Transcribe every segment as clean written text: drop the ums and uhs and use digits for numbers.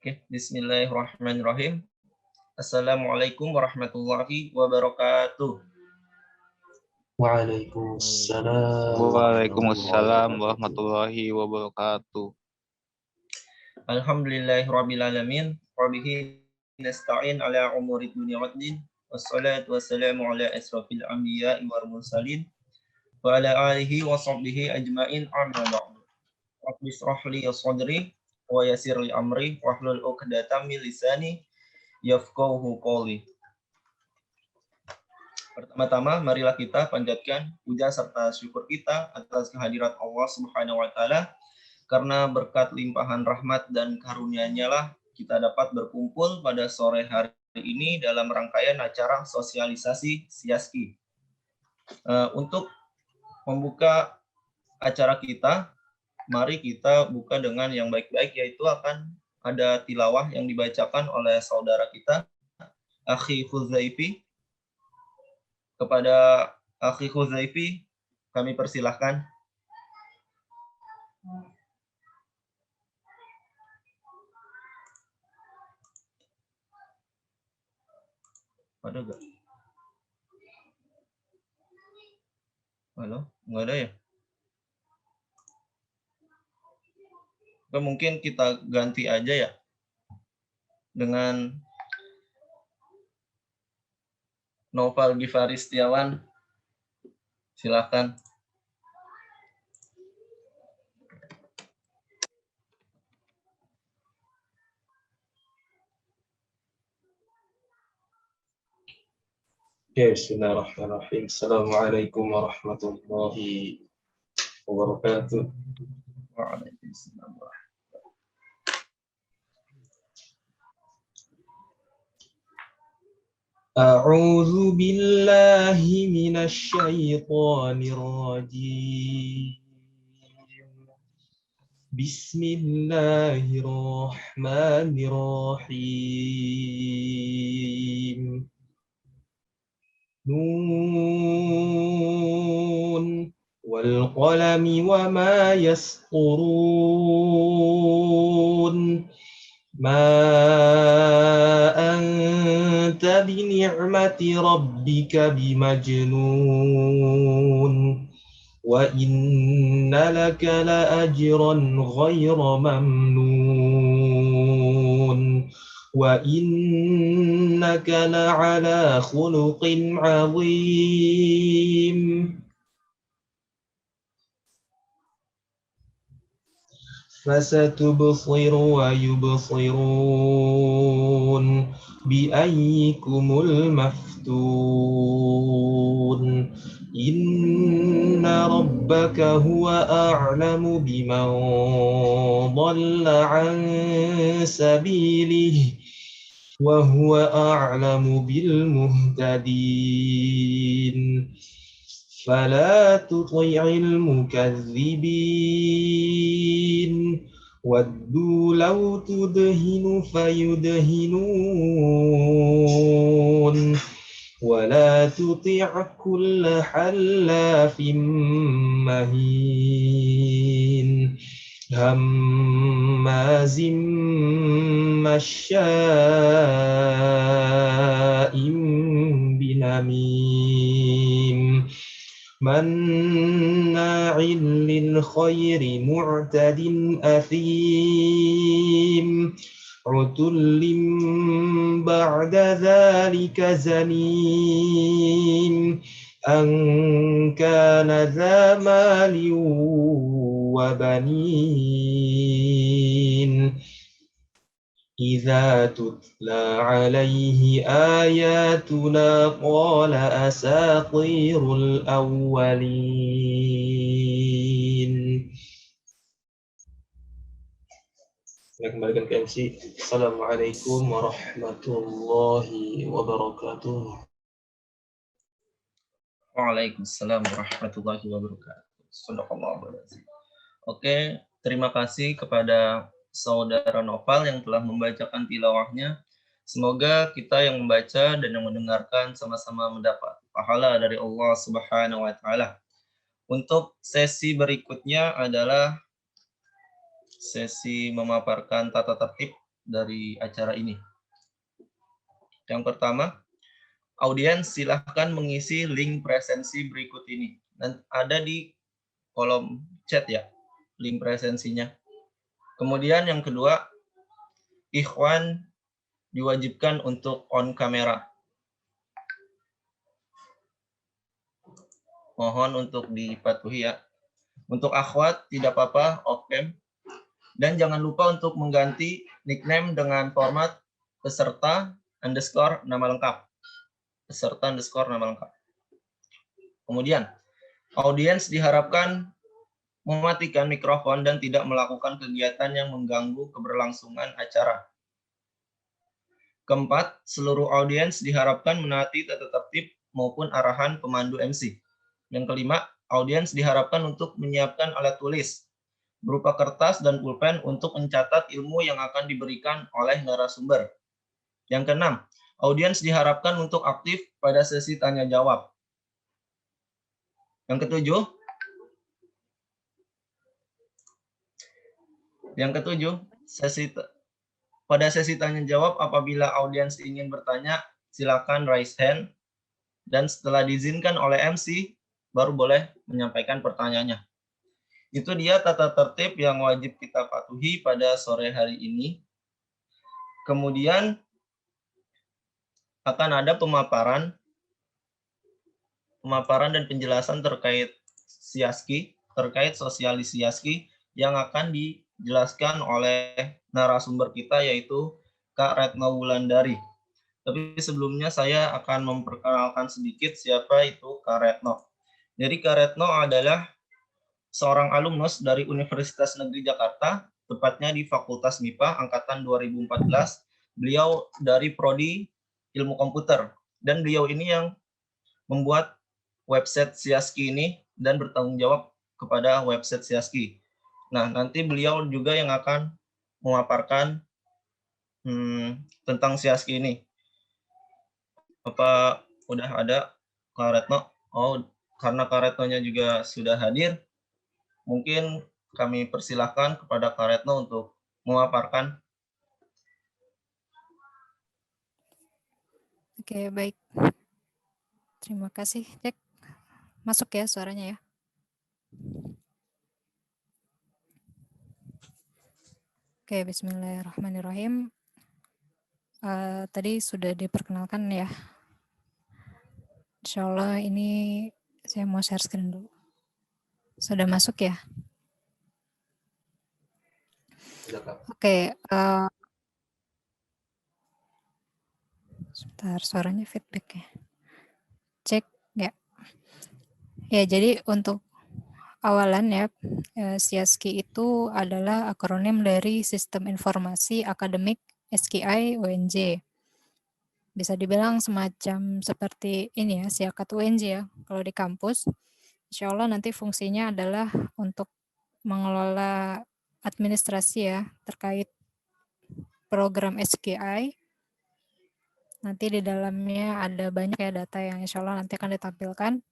Oke, bismillahirrahmanirrahim. Assalamualaikum warahmatullahi wabarakatuh. Waalaikumsalam Waalaikumsalam warahmatullahi warahmatullahi wabarakatuh. Alhamdulillahirabbil alamin. Wa bihi nasta'in ala umuri dunya waddin. Wassalatu wassalamu ala asrofil anbiya'i wal mursalin wa ala alihi wa sahbihi ajmain amma ba'du. Rabbi shrah li sadri wa yassir li amri wahlul 'uqdatam min lisani yafqahu qawli. Pertama-tama, marilah kita panjatkan puja serta syukur kita atas kehadirat Allah Subhanahu wa taala, karena berkat limpahan rahmat dan karunia-Nya lah kita dapat berkumpul pada sore hari ini dalam rangkaian acara sosialisasi SIASKI. Untuk membuka acara kita, mari kita buka dengan yang baik-baik, yaitu akan ada tilawah yang dibacakan oleh saudara kita, Akhi Huzaifi. Kepada Akhi Huzaifi, kami persilahkan. Ada nggak? Halo? Nggak ada ya? Atau mungkin kita ganti aja ya dengan Noval Gifari Setiawan. Silakan. Ya, bismillahirrahmanirrahim. Assalamualaikum warahmatullahi wabarakatuh. Waalaikumsalam. A'udzu billahi minasy syaithanir rajim. Bismillahirrahmanirrahim. Nun wal qalami wa ma yasqurun. Ma anta bi ni'mati rabbika bimajnun. Wa inna laka la ajran ghayra mamnun. Wa innaka la'ala khuluqin 'azim. فستبصر ويبصرون بأيكم المفتون إن ربك هو أعلم بمن ضل عن سبيله وهو أعلم بالمهتدين فلا تطع المكذبين ودوا لو تدهن فيدهنون ولا تطع كل حلاف مهين هماز مشاء بنميم مناع للخير معتد أثيم عتل بعد ذلك زنيم أن كان ذا مال وبنين إذا تتلى عليه آياتنا قال أساطير الأولين. Saya kembalikan ke MC. Assalamualaikum warahmatullahi wabarakatuh. Waalaikumsalam warahmatullahi wabarakatuh. Shadaqallahu alazim. Oke, terima kasih kepada saudara Noval yang telah membacakan tilawahnya. Semoga kita yang membaca dan yang mendengarkan sama-sama mendapat pahala dari Allah Subhanahu wa taala. Untuk sesi berikutnya adalah sesi memaparkan tata tertib dari acara ini. Yang pertama, audiens silahkan mengisi link presensi berikut ini. Dan ada di kolom chat ya, link presensinya. Kemudian yang kedua, ikhwan diwajibkan untuk on kamera. Mohon untuk dipatuhi ya. Untuk akhwat tidak apa-apa off cam. Dan jangan lupa untuk mengganti nickname dengan format peserta underscore nama lengkap. Peserta underscore nama lengkap. Kemudian, audiens diharapkan mematikan mikrofon dan tidak melakukan kegiatan yang mengganggu keberlangsungan acara. Keempat, seluruh audiens diharapkan menaati tata tertib maupun arahan pemandu MC. Yang kelima, audiens diharapkan untuk menyiapkan alat tulis berupa kertas dan pulpen untuk mencatat ilmu yang akan diberikan oleh narasumber. Yang keenam, audiens diharapkan untuk aktif pada sesi tanya jawab. Yang ketujuh, pada sesi tanya jawab apabila audiens ingin bertanya, silakan raise hand dan setelah diizinkan oleh MC baru boleh menyampaikan pertanyaannya. Itu dia tata tertib yang wajib kita patuhi pada sore hari ini. Kemudian akan ada pemaparan dan penjelasan terkait SIASKI, terkait sosialis SIASKI yang akan dijelaskan oleh narasumber kita yaitu Kak Retno Wulandari. Tapi sebelumnya saya akan memperkenalkan sedikit siapa itu Kak Retno. Jadi Kak Retno adalah seorang alumnus dari Universitas Negeri Jakarta, tepatnya di Fakultas MIPA angkatan 2014. Beliau dari Prodi Ilmu Komputer dan beliau ini yang membuat website SIASKI ini dan bertanggung jawab kepada website SIASKI. Nah, nanti beliau juga yang akan memaparkan tentang SIASKI ini. Apa udah ada Kak Retno? Oh, karena Kak Retnonya juga sudah hadir, mungkin kami persilahkan kepada Kak Retno untuk memaparkan. Oke, baik. Terima kasih, Cek. Masuk ya suaranya ya. Oke, bismillahirrahmanirrahim. Tadi sudah diperkenalkan ya. Insya Allah ini saya mau share screen dulu. Sudah masuk ya? Oke. Sebentar, suaranya feedback ya. Cek ya. Ya, jadi untuk awalan ya, SIASKI itu adalah akronim dari Sistem Informasi Akademik SKI UNJ. Bisa dibilang semacam seperti ini ya, SIAKAT UNJ ya. Kalau di kampus, insya Allah nanti fungsinya adalah untuk mengelola administrasi ya, terkait program SKI. Nanti di dalamnya ada banyak ya data yang insya Allah nanti akan ditampilkan.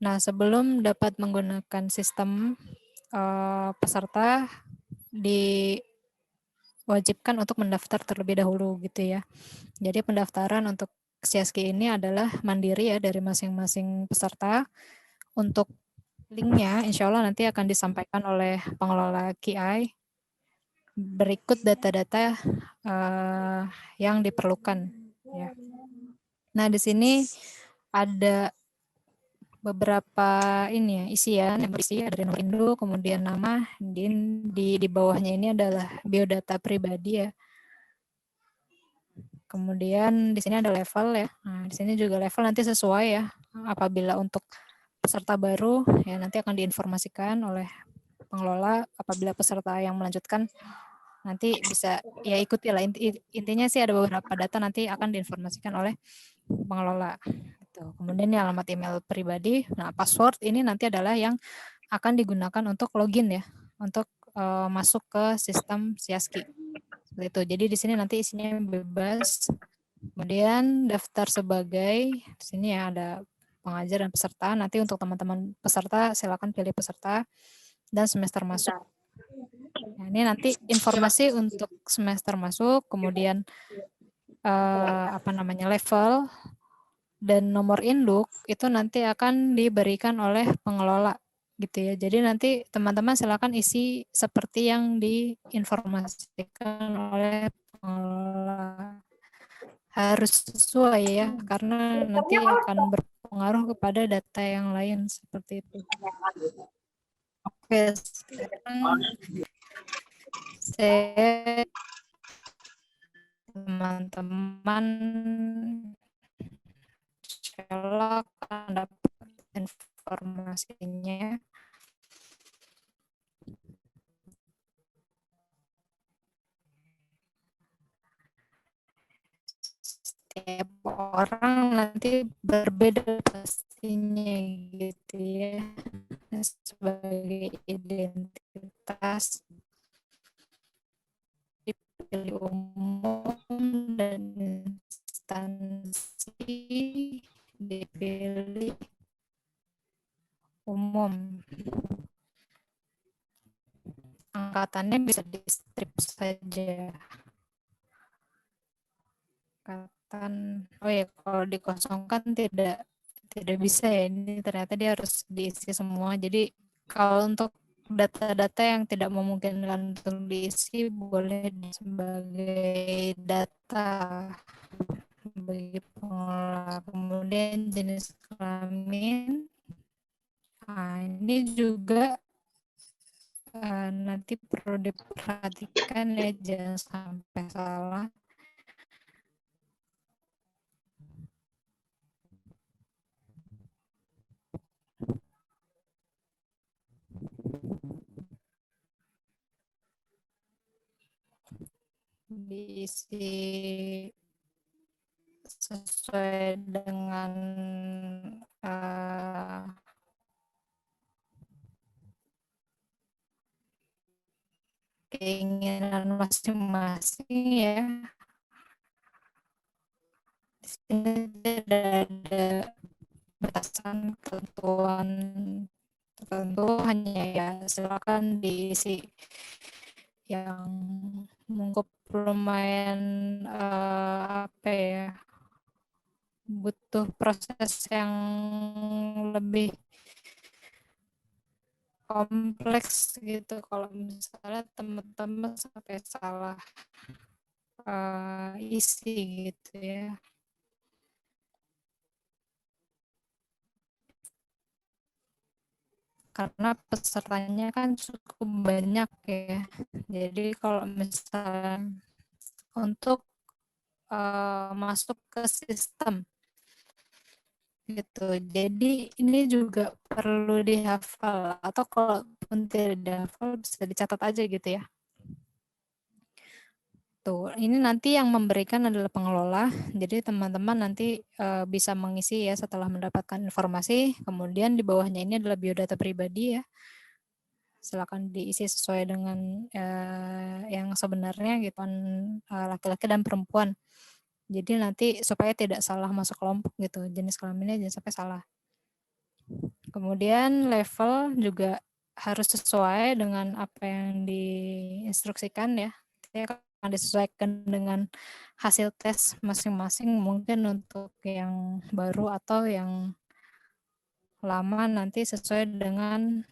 Nah, sebelum dapat menggunakan sistem, peserta diwajibkan untuk mendaftar terlebih dahulu gitu ya. Jadi pendaftaran untuk SIASKI ini adalah mandiri ya dari masing-masing peserta. Untuk linknya insya Allah nanti akan disampaikan oleh pengelola KI. Berikut data-data yang diperlukan ya. Nah, di sini ada beberapa ini ya, isian yang berisi ada nomor induk, kemudian nama, di bawahnya ini adalah biodata pribadi ya. Kemudian di sini ada level ya. Nah, di sini juga level nanti sesuai ya. Apabila untuk peserta baru ya nanti akan diinformasikan oleh pengelola. Apabila peserta yang melanjutkan nanti bisa ya ikuti lah. Intinya sih ada beberapa data nanti akan diinformasikan oleh pengelola. Kemudian ini alamat email pribadi. Nah, password ini nanti adalah yang akan digunakan untuk login ya, untuk masuk ke sistem SIASKI. Seperti itu. Jadi di sini nanti isinya bebas. Kemudian daftar sebagai, di sini ya ada pengajar dan peserta. Nanti untuk teman-teman peserta silakan pilih peserta dan semester masuk. Nah, ini nanti informasi untuk semester masuk, kemudian level dan nomor induk itu nanti akan diberikan oleh pengelola gitu ya. Jadi nanti teman-teman silakan isi seperti yang diinformasikan oleh pengelola. Harus sesuai ya, karena nanti akan berpengaruh kepada data yang lain seperti itu. Oke, sekarang saya teman-teman silakan dapat informasinya. Setiap orang nanti berbeda pastinya gitu ya, sebagai identitas dipilih umum dan instansi dipilih umum. Angkatannya bisa di strip saja. Oh ya, kalau dikosongkan tidak bisa ya, ini ternyata dia harus diisi semua. Jadi kalau untuk data-data yang tidak memungkinkan untuk diisi boleh sebagai data bagi pengelola. Kemudian jenis kelamin, nah ini juga nanti perlu diperhatikan ya, jangan sampai salah. Diisi sesuai dengan keinginan masing-masing ya. Di sini tidak ada batasan ketentuan tertentu, hanya ya silakan diisi yang mungkin lumayan butuh proses yang lebih kompleks gitu. Kalau misalnya teman-teman sampai salah isi gitu ya. Karena pesertanya kan cukup banyak ya. Jadi kalau misalnya untuk masuk ke sistem gitu. Jadi ini juga perlu dihafal, atau kalaupun tidak dihafal bisa dicatat aja gitu ya. Tuh, ini nanti yang memberikan adalah pengelola. Jadi teman-teman nanti bisa mengisi ya setelah mendapatkan informasi. Kemudian di bawahnya ini adalah biodata pribadi ya. Silakan diisi sesuai dengan yang sebenarnya gitu, laki-laki dan perempuan. Jadi nanti supaya tidak salah masuk kelompok gitu, jenis kelaminnya jangan sampai salah. Kemudian level juga harus sesuai dengan apa yang diinstruksikan ya. Akan disesuaikan dengan hasil tes masing-masing, mungkin untuk yang baru atau yang lama nanti sesuai dengan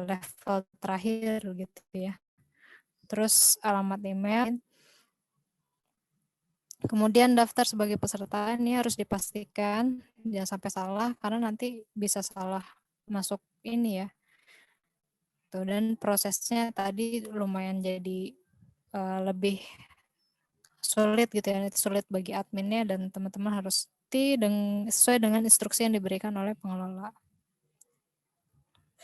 level terakhir gitu ya. Terus alamat email. Kemudian daftar sebagai peserta ini harus dipastikan jangan sampai salah, karena nanti bisa salah masuk ini ya. Tuh, dan prosesnya tadi lumayan jadi lebih sulit gitu ya, sulit bagi adminnya, dan teman-teman harus sesuai dengan instruksi yang diberikan oleh pengelola.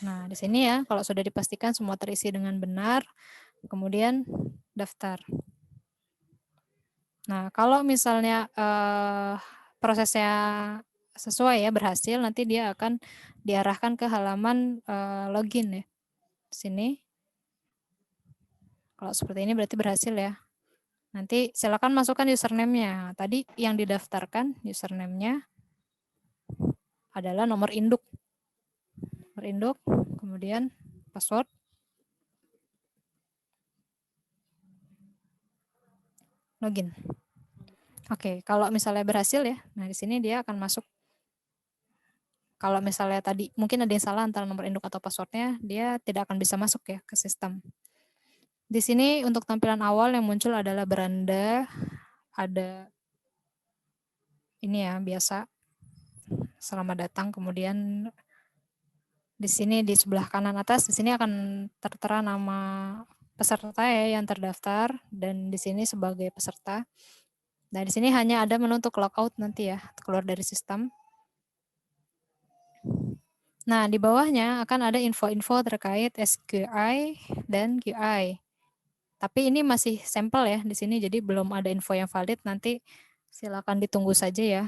Nah, di sini ya, kalau sudah dipastikan semua terisi dengan benar, kemudian daftar. Nah, kalau misalnya prosesnya sesuai ya, berhasil, nanti dia akan diarahkan ke halaman login ya. Di sini. Kalau seperti ini berarti berhasil ya. Nanti silakan masukkan username-nya. Tadi yang didaftarkan username-nya adalah nomor induk. Nomor induk, kemudian password. login. Oke, kalau misalnya berhasil ya, nah di sini dia akan masuk. Kalau misalnya tadi mungkin ada yang salah antara nomor induk atau passwordnya, dia tidak akan bisa masuk ya ke sistem. Di sini untuk tampilan awal yang muncul adalah beranda, ada ini ya biasa, selamat datang, kemudian di sini di sebelah kanan atas, di sini akan tertera nama peserta ya yang terdaftar, dan di sini sebagai peserta. Nah, di sini hanya ada menu untuk logout nanti ya, keluar dari sistem. Nah, di bawahnya akan ada info-info terkait SQI dan QI. Tapi ini masih sampel ya di sini, jadi belum ada info yang valid. Nanti silakan ditunggu saja ya.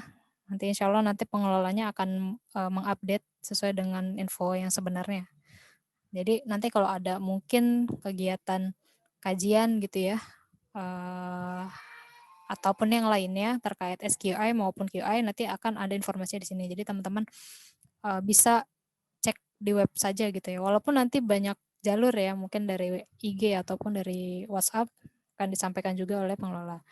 Nanti insya Allah nanti pengelolanya akan mengupdate sesuai dengan info yang sebenarnya. Jadi nanti kalau ada mungkin kegiatan kajian gitu ya, ataupun yang lainnya terkait SQI maupun QI, nanti akan ada informasinya di sini. Jadi teman-teman bisa cek di web saja gitu ya. Walaupun nanti banyak jalur ya, mungkin dari IG ataupun dari WhatsApp akan disampaikan juga oleh pengelola.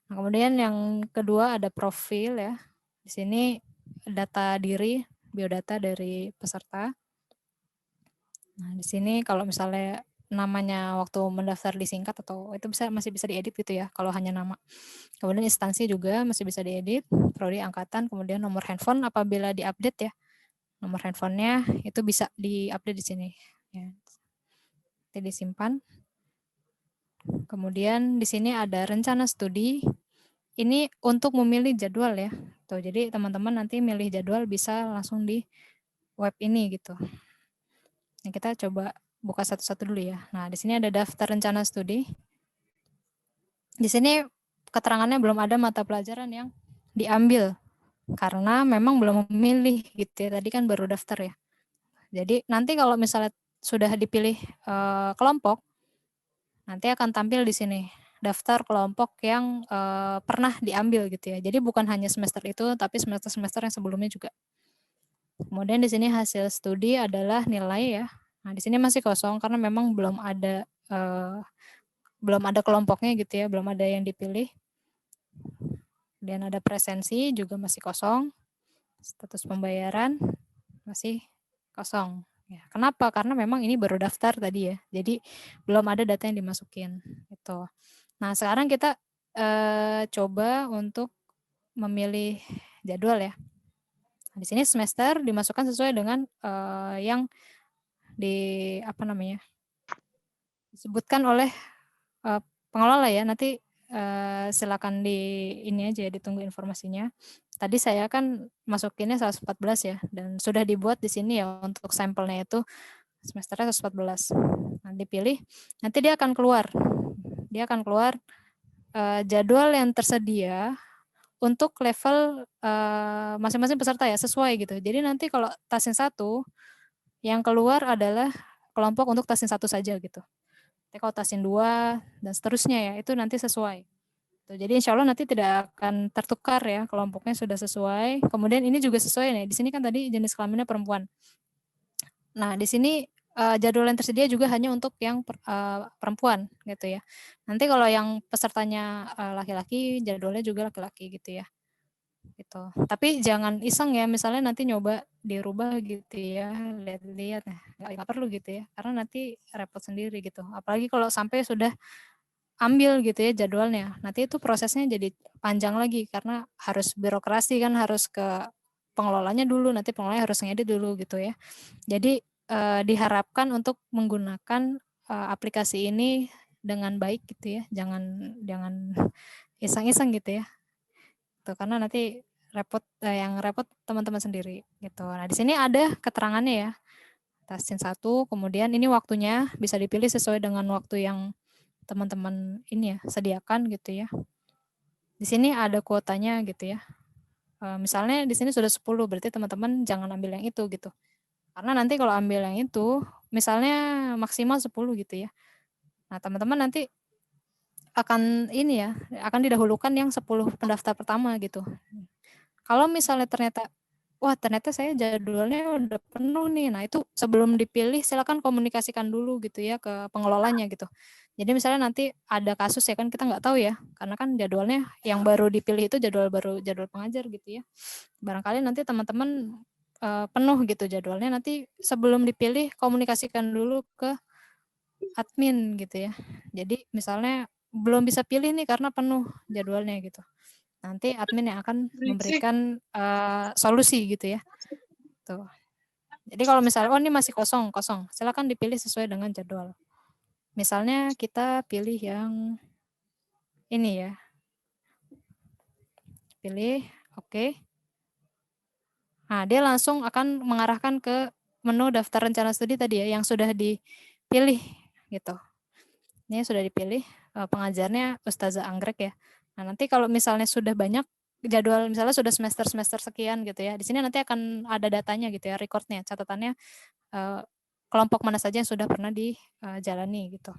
Nah, kemudian yang kedua ada profil ya. Di sini data diri, biodata dari peserta. Nah, di sini kalau misalnya namanya waktu mendaftar disingkat atau itu masih bisa diedit gitu ya kalau hanya nama. Kemudian instansi juga masih bisa diedit, prodi angkatan, kemudian nomor handphone apabila diupdate ya. Nomor handphonenya itu bisa diupdate di sini. Ya. Nanti disimpan. Kemudian di sini ada rencana studi. Ini untuk memilih jadwal ya. Tuh, jadi teman-teman nanti milih jadwal bisa langsung di web ini gitu. Nah, kita coba buka satu-satu dulu ya. Nah, di sini ada daftar rencana studi. Di sini keterangannya belum ada mata pelajaran yang diambil karena memang belum memilih gitu ya. Tadi kan baru daftar ya. Jadi nanti kalau misalnya sudah dipilih kelompok, nanti akan tampil di sini daftar kelompok yang pernah diambil gitu ya. Jadi bukan hanya semester itu, tapi semester-semester yang sebelumnya juga. Kemudian di sini hasil studi adalah nilai ya. Nah, di sini masih kosong karena memang belum ada kelompoknya gitu ya, belum ada yang dipilih. Dan ada presensi juga masih kosong. Status pembayaran masih kosong. Ya, kenapa? Karena memang ini baru daftar tadi ya. Jadi belum ada data yang dimasukin gitu. Nah, sekarang kita coba untuk memilih jadwal ya. Di sini semester dimasukkan sesuai dengan yang disebutkan oleh pengelola ya. Nanti silakan ini aja ditunggu informasinya. Tadi saya kan masukinnya 114 ya, dan sudah dibuat di sini ya untuk sampelnya itu semesternya 114. Nah, dipilih, nanti dia akan keluar. Dia akan keluar jadwal yang tersedia untuk level masing-masing peserta ya, sesuai gitu. Jadi nanti kalau tasin 1, yang keluar adalah kelompok untuk tasin 1 saja gitu. Tapi kalau tasin 2 dan seterusnya ya, itu nanti sesuai. Jadi insya Allah nanti tidak akan tertukar ya, kelompoknya sudah sesuai. Kemudian ini juga sesuai nih, di sini kan tadi jenis kelaminnya perempuan. Nah, di sini jadwal yang tersedia juga hanya untuk yang perempuan gitu ya. Nanti kalau yang pesertanya laki-laki, jadwalnya juga laki-laki gitu ya. Gitu. Tapi jangan iseng ya, misalnya nanti nyoba dirubah gitu ya, lihat-lihat, nggak perlu gitu ya, karena nanti repot sendiri gitu. Apalagi kalau sampai sudah ambil gitu ya jadwalnya, nanti itu prosesnya jadi panjang lagi karena harus birokrasi kan, harus ke pengelolanya dulu, nanti pengelolanya harus ngedit dulu gitu ya. Jadi diharapkan untuk menggunakan aplikasi ini dengan baik gitu ya, jangan iseng-iseng gitu ya. Tuh, karena nanti yang repot teman-teman sendiri gitu. Nah, di sini ada keterangannya ya. Tasin 1, kemudian ini waktunya bisa dipilih sesuai dengan waktu yang teman-teman ini ya sediakan gitu ya. Di sini ada kuotanya gitu ya. Misalnya di sini sudah 10, berarti teman-teman jangan ambil yang itu gitu. Karena nanti kalau ambil yang itu, misalnya maksimal 10 gitu ya. Nah, teman-teman nanti akan ini ya, akan didahulukan yang 10 pendaftar pertama gitu. Kalau misalnya ternyata saya jadwalnya udah penuh nih. Nah, itu sebelum dipilih silakan komunikasikan dulu gitu ya ke pengelolanya gitu. Jadi misalnya nanti ada kasus ya kan kita nggak tahu ya, karena kan jadwalnya yang baru dipilih itu jadwal pengajar gitu ya. Barangkali nanti teman-teman penuh gitu jadwalnya, nanti sebelum dipilih komunikasikan dulu ke admin gitu ya. Jadi misalnya belum bisa pilih nih karena penuh jadwalnya gitu. Nanti admin yang akan memberikan solusi gitu ya. Tuh. Jadi kalau misalnya ini masih kosong, silakan dipilih sesuai dengan jadwal. Misalnya kita pilih yang ini ya. Pilih, oke. Nah, dia langsung akan mengarahkan ke menu daftar rencana studi tadi ya, yang sudah dipilih gitu. Ini sudah dipilih, pengajarnya Ustazah Anggrek ya. Nah, nanti kalau misalnya sudah banyak jadwal, misalnya sudah semester sekian gitu ya, di sini nanti akan ada datanya gitu ya, recordnya, catatannya kelompok mana saja yang sudah pernah dijalani gitu.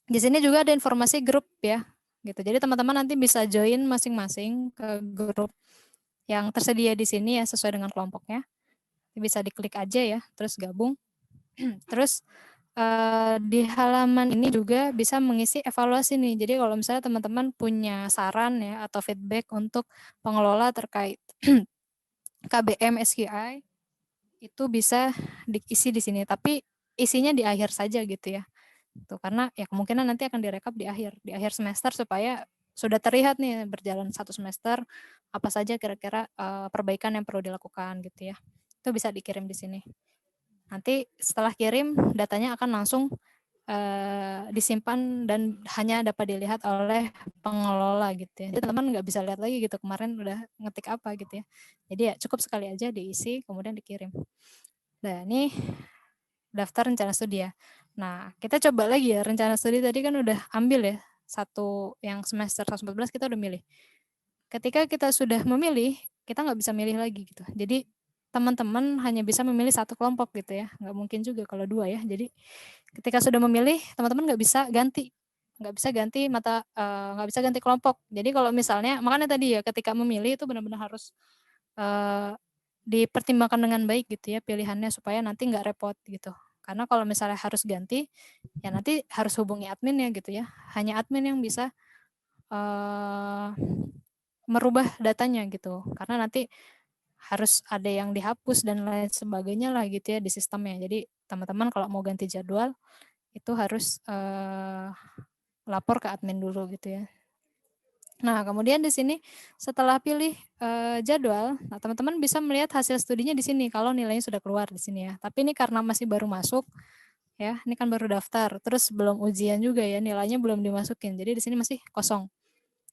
Di sini juga ada informasi grup ya, gitu. Jadi teman-teman nanti bisa join masing-masing ke grup yang tersedia di sini ya, sesuai dengan kelompoknya. Bisa diklik aja ya, terus gabung. Terus di halaman ini juga bisa mengisi evaluasi nih. Jadi kalau misalnya teman-teman punya saran ya atau feedback untuk pengelola terkait KBM SQI, itu bisa diisi di sini. Tapi isinya di akhir saja gitu ya. Tuh, karena ya kemungkinan nanti akan direkap di akhir semester supaya sudah terlihat nih berjalan satu semester apa saja kira-kira perbaikan yang perlu dilakukan gitu ya. Itu bisa dikirim di sini. Nanti setelah kirim datanya akan langsung disimpan dan hanya dapat dilihat oleh pengelola gitu ya. Jadi teman-teman nggak bisa lihat lagi gitu kemarin udah ngetik apa gitu ya. Jadi ya cukup sekali aja diisi kemudian dikirim. Nah ini daftar rencana studi ya. Nah kita coba lagi ya rencana studi tadi kan udah ambil ya satu yang semester 114 kita udah milih. Ketika kita sudah memilih kita nggak bisa milih lagi gitu. Jadi teman-teman hanya bisa memilih satu kelompok gitu ya, nggak mungkin juga kalau dua ya. Jadi ketika sudah memilih, teman-teman nggak bisa ganti nggak bisa ganti kelompok. Jadi kalau misalnya, makanya tadi ya ketika memilih itu benar-benar harus dipertimbangkan dengan baik gitu ya pilihannya supaya nanti nggak repot gitu. Karena kalau misalnya harus ganti, ya nanti harus hubungi admin ya gitu ya. Hanya admin yang bisa merubah datanya gitu. Karena nanti harus ada yang dihapus dan lain sebagainya lah gitu ya di sistemnya. Jadi teman-teman kalau mau ganti jadwal itu harus lapor ke admin dulu gitu ya. Nah kemudian di sini setelah pilih jadwal, nah teman-teman bisa melihat hasil studinya di sini kalau nilainya sudah keluar di sini ya. Tapi ini karena masih baru masuk ya, ini kan baru daftar, terus belum ujian juga ya, nilainya belum dimasukin. Jadi di sini masih kosong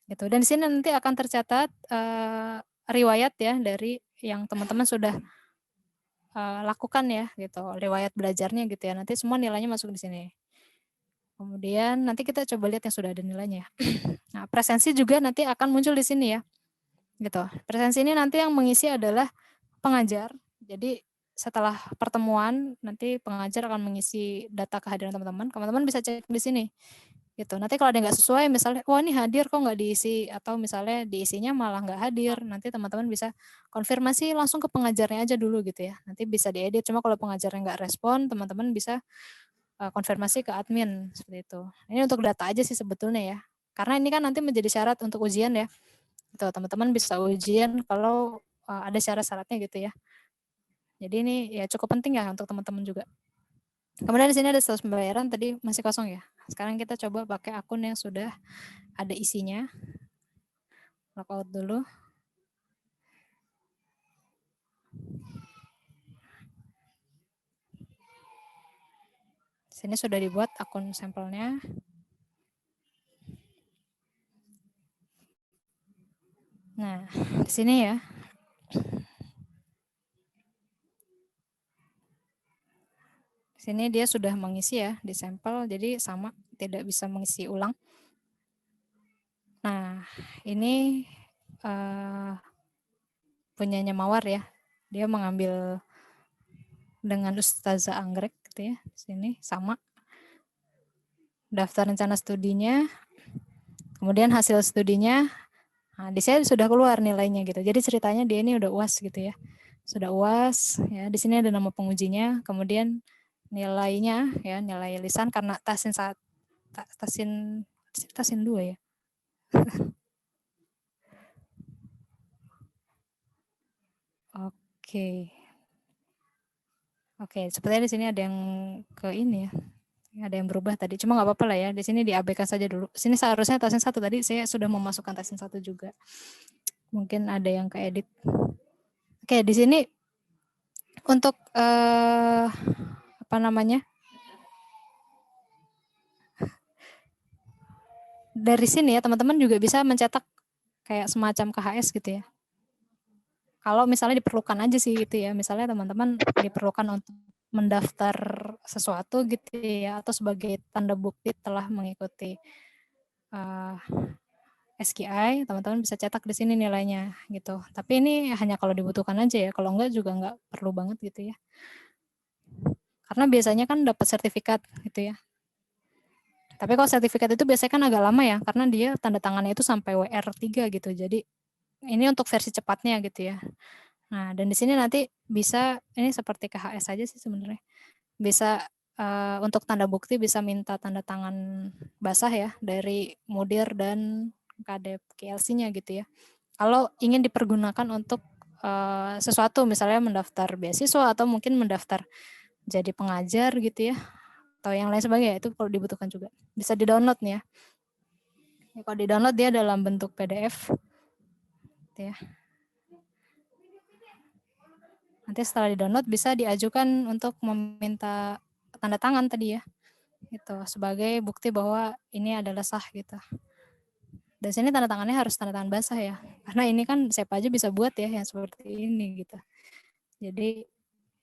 gitu. Dan di sini nanti akan tercatat riwayat ya dari yang teman-teman sudah lakukan ya gitu, riwayat belajarnya gitu ya. Nanti semua nilainya masuk di sini. Kemudian nanti kita coba lihat yang sudah ada nilainya. Nah, presensi juga nanti akan muncul di sini ya. Gitu. Presensi ini nanti yang mengisi adalah pengajar. Jadi setelah pertemuan nanti pengajar akan mengisi data kehadiran teman-teman. Teman-teman bisa cek di sini. Gitu. Nanti kalau ada yang nggak sesuai, misalnya, wah ini hadir kok nggak diisi, atau misalnya diisinya malah nggak hadir, nanti teman-teman bisa konfirmasi langsung ke pengajarnya aja dulu gitu ya. Nanti bisa diedit, cuma kalau pengajarnya nggak respon, teman-teman bisa konfirmasi ke admin seperti itu. Ini untuk data aja sih sebetulnya ya. Karena ini kan nanti menjadi syarat untuk ujian ya. Gitu, teman-teman bisa ujian kalau ada syarat-syaratnya gitu ya. Jadi ini ya cukup penting ya untuk teman-teman juga. Kemudian di sini ada status pembayaran tadi masih kosong ya. Sekarang kita coba pakai akun yang sudah ada isinya. Lockout dulu. Sini sudah dibuat akun sampelnya. Nah, di sini ya. Di sini dia sudah mengisi ya di sampel, jadi sama, tidak bisa mengisi ulang. Nah, ini punyanya Mawar ya. Dia mengambil dengan Ustazah Anggrek gitu ya. Di sini sama. Daftar rencana studinya. Kemudian hasil studinya. Nah, di sini sudah keluar nilainya gitu. Jadi ceritanya dia ini udah UAS gitu ya. Sudah UAS ya. Di sini ada nama pengujinya, kemudian nilainya ya, nilai lisan karena tahsin Tasin 2 ya. Oke. Oke, sepertinya di sini ada yang ke ini ya. Ada yang berubah tadi. Cuma nggak apa-apa lah ya. Di sini diabaikan saja dulu. Sini seharusnya tasin 1 tadi saya sudah memasukkan tasin 1 juga. Mungkin ada yang keedit. Oke, di sini untuk apa namanya? Dari sini ya teman-teman juga bisa mencetak kayak semacam KHS gitu ya. Kalau misalnya diperlukan aja sih gitu ya. Misalnya teman-teman diperlukan untuk mendaftar sesuatu gitu ya, atau sebagai tanda bukti telah mengikuti SKI, teman-teman bisa cetak di sini nilainya gitu. Tapi ini hanya kalau dibutuhkan aja ya. Kalau enggak juga enggak perlu banget gitu ya. Karena biasanya kan dapat sertifikat gitu ya. Tapi kalau sertifikat itu biasanya kan agak lama ya, karena dia tanda tangannya itu sampai WR3 gitu. Jadi ini untuk versi cepatnya gitu ya. Nah, dan di sini nanti bisa, ini seperti KHS aja sih sebenarnya. Bisa untuk tanda bukti bisa minta tanda tangan basah ya dari mudir dan Kadep KLC-nya gitu ya. Kalau ingin dipergunakan untuk sesuatu, misalnya mendaftar beasiswa atau mungkin mendaftar jadi pengajar gitu ya, atau yang lain sebagainya, itu kalau dibutuhkan juga. Bisa di-download nih ya. Kalau di-download dia dalam bentuk PDF. Gitu ya. Nanti setelah di-download bisa diajukan untuk meminta tanda tangan tadi ya. Gitu, sebagai bukti bahwa ini adalah sah gitu. Dan sini tanda tangannya harus tanda tangan basah ya. Karena ini kan siapa aja bisa buat ya yang seperti ini gitu. Jadi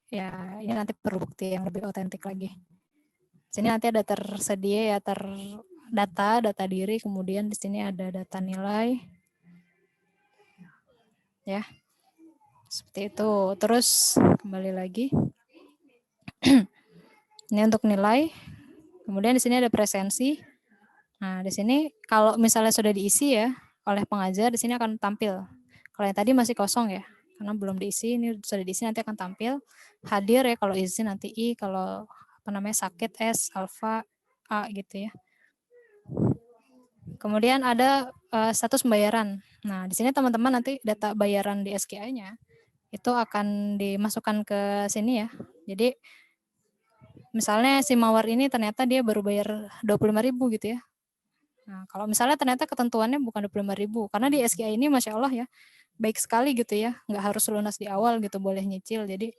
ya ini nanti perlu bukti yang lebih otentik lagi. Sini nanti ada tersedia ya data diri, kemudian di sini ada data nilai. Ya. Seperti itu. Terus kembali lagi. Ini untuk nilai. Kemudian di sini ada presensi. Nah, di sini kalau misalnya sudah diisi ya oleh pengajar, di sini akan tampil. Kalau yang tadi masih kosong ya, karena belum diisi, ini sudah diisi nanti akan tampil. Hadir ya kalau izin nanti I, kalau apa namanya sakit S, alfa A gitu ya. Kemudian ada status pembayaran. Nah, di sini teman-teman nanti data bayaran di SKI-nya itu akan dimasukkan ke sini ya. Jadi misalnya si mawar ini ternyata dia baru bayar 25.000 gitu ya. Nah, kalau misalnya ternyata ketentuannya bukan 25.000, karena di SKI ini Masya Allah ya, baik sekali gitu ya, nggak harus lunas di awal gitu, boleh nyicil. Jadi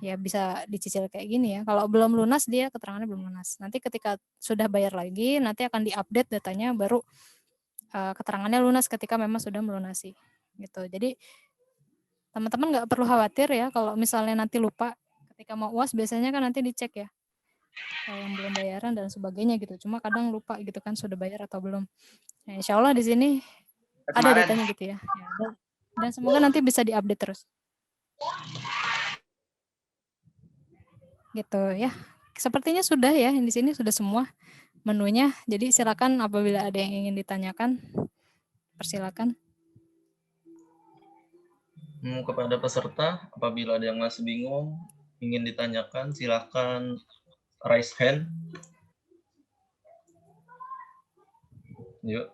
ya bisa dicicil kayak gini ya. Kalau belum lunas dia keterangannya belum lunas. Nanti ketika sudah bayar lagi, nanti akan diupdate datanya, baru keterangannya lunas ketika memang sudah melunasi. Gitu. Jadi teman-teman nggak perlu khawatir ya kalau misalnya nanti lupa ketika mau UAS, biasanya kan nanti dicek ya yang belum bayaran dan sebagainya gitu. Cuma kadang lupa gitu kan sudah bayar atau belum. Nah, insya Allah di sini ada datanya gitu ya. Dan semoga nanti bisa diupdate terus. Gitu ya. Sepertinya sudah ya, di sini sudah semua menunya. Jadi silakan apabila ada yang ingin ditanyakan, persilakan. Kepada peserta, apabila ada yang masih bingung, ingin ditanyakan, silakan raise hand. Yuk.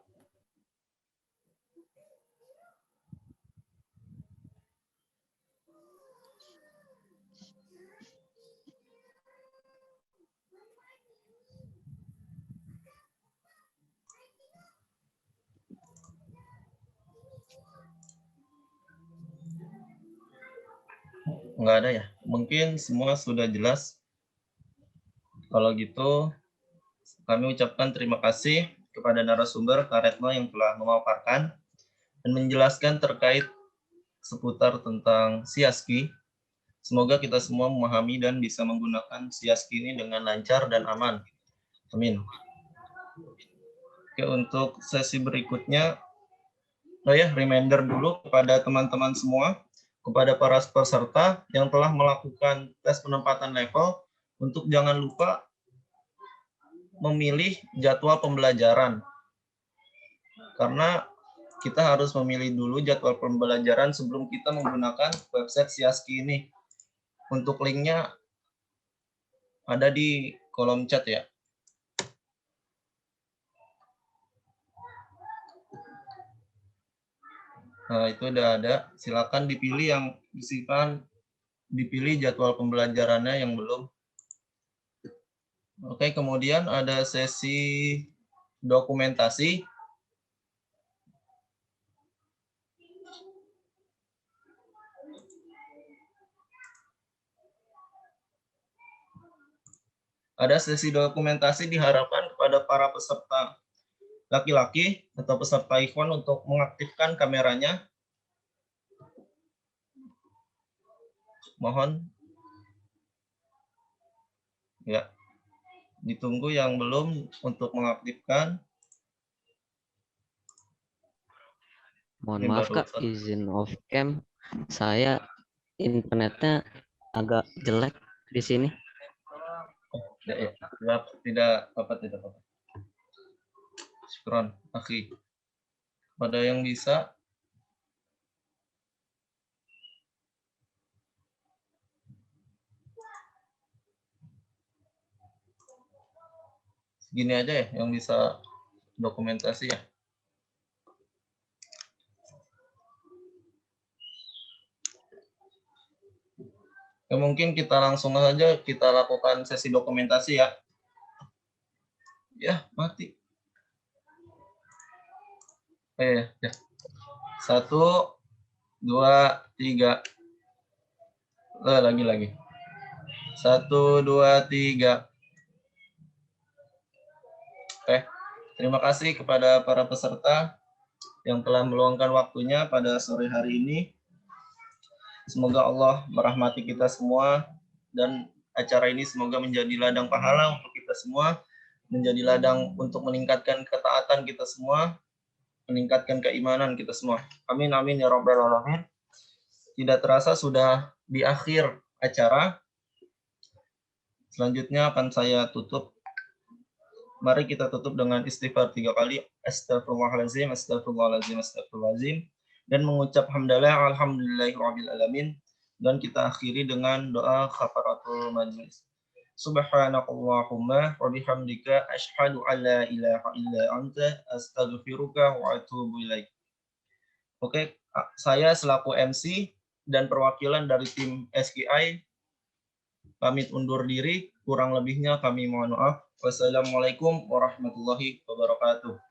Nggak ada ya? Mungkin semua sudah jelas. Kalau gitu, kami ucapkan terima kasih kepada narasumber Kak Retno yang telah memaparkan dan menjelaskan terkait seputar tentang SIASKI. Semoga kita semua memahami dan bisa menggunakan SIASKI ini dengan lancar dan aman. Amin. Oke, untuk sesi berikutnya, reminder dulu kepada teman-teman semua, kepada para peserta yang telah melakukan tes penempatan level, untuk jangan lupa memilih jadwal pembelajaran. Karena kita harus memilih dulu jadwal pembelajaran sebelum kita menggunakan website SIASKI ini. Untuk linknya ada di kolom chat ya. Nah, itu udah ada. Silakan dipilih yang dipilih jadwal pembelajarannya yang belum. Oke, kemudian ada sesi dokumentasi. Ada sesi dokumentasi diharapkan kepada para peserta laki-laki atau peserta ikhwan untuk mengaktifkan kameranya. Mohon ya, ditunggu yang belum untuk mengaktifkan. Mohon Ini maaf baru Kak, izin off cam. Saya internetnya agak jelek di sini. Tidak apa-apa. Syukron, akhi. Pada yang bisa, segini aja ya yang bisa dokumentasi ya. Ya, mungkin kita langsung saja kita lakukan sesi dokumentasi ya. Ya, mati. Ya. 1, 2, 3. Lagi. 1, 2, 3. Oke. Terima kasih kepada para peserta yang telah meluangkan waktunya pada sore hari ini. Semoga Allah merahmati kita semua dan acara ini semoga menjadi ladang pahala untuk kita semua, menjadi ladang untuk meningkatkan ketaatan kita semua, meningkatkan keimanan kita semua. Amin amin ya rabbal alamin. Tidak terasa sudah di akhir acara. Selanjutnya akan saya tutup. Mari kita tutup dengan istighfar 3 kali. Astagfirullahaladzim, astagfirullahaladzim, astagfirullahaladzim. Dan mengucap hamdalah, alhamdulillahirabbil alamin. Dan kita akhiri dengan doa kafaratul majlis. Subhanakallahumma wa bihamdika asyhadu an la ilaha illa anta astaghfiruka wa atubu ilaik. Oke, saya selaku MC dan perwakilan dari tim SKI pamit undur diri, kurang lebihnya kami mohon maaf. Wassalamualaikum warahmatullahi wabarakatuh.